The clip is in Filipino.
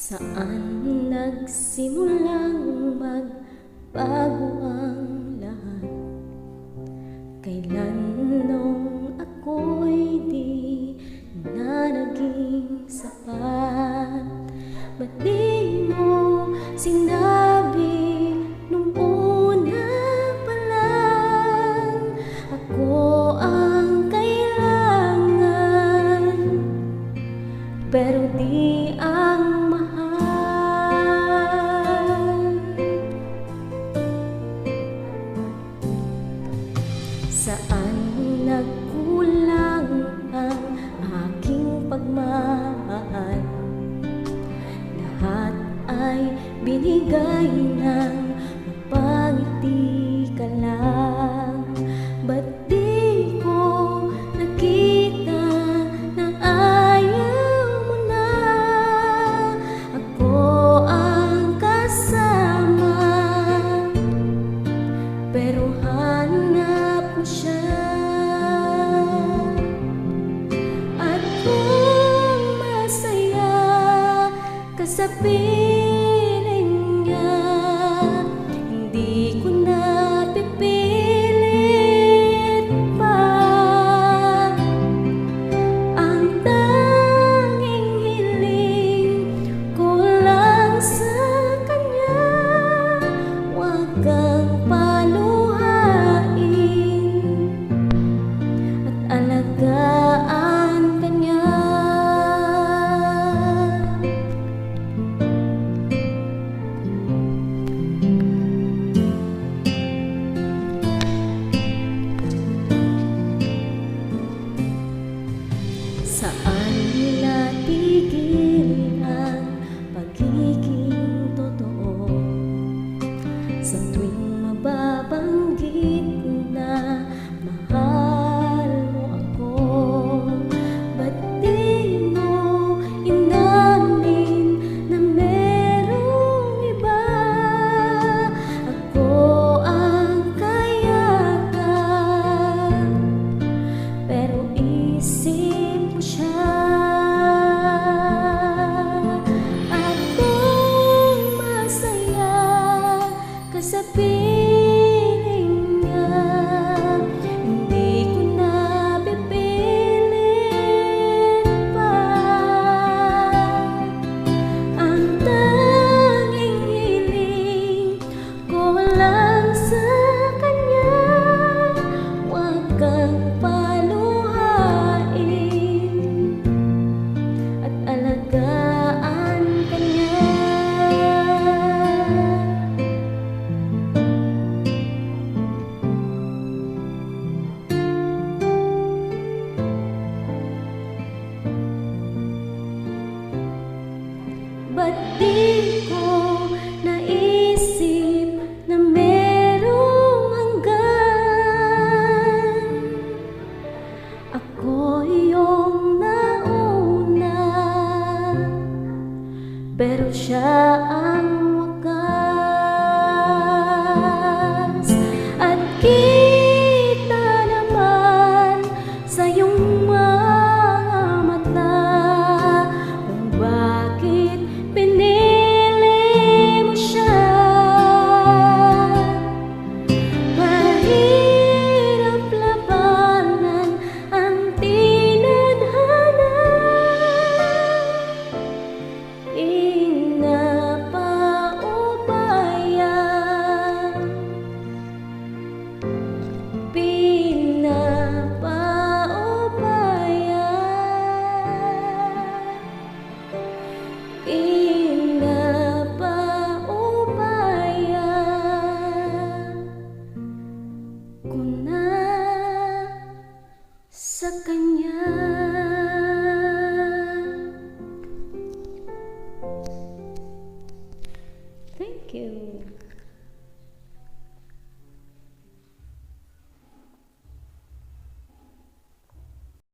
Saan nagsimulang magbago ang lahat? Kailan nung ako'y di na naging sapat? Ba't di mo sinabi nung una pa lang ako ang kailangan, pero di ang mahal? Saan nagkulang ang aking pagmamahal? Lahat ay binigay ng mapangiti ka lang. Ba't di ko nakita na ayaw mo na ako ang kasama, pero hanap mo siya? At kung masaya ka sa piling niya, hindi ko na pipilit pa. Ang tanging hiling ko lang sa kanya, huwag kang paluhain at alagaan ka niya. Saan natigil ang pagiging totoo? Sa tuwing mababanggit na mahal mo ako, ba't di mo inamin na merong iba? Ako ang kayakan, pero isip mo siya. At kung masaya ka sa piling niya, hindi ko na pipilit pa. Ang tanging hiling ko lang sa kanya, huwag kang paluhain at alagaan ka niya. Ba't di ko naisip na merong hanggan? Ako iyong nauna, pero siya ang wakas. At kita naman sa iyong mga mata kung bakit pinili mo siya. Mahirap labanan ang tinadhana, pinapaubaya, pinapaubaya, pinapaubaya ko na sa kanya. Thank you.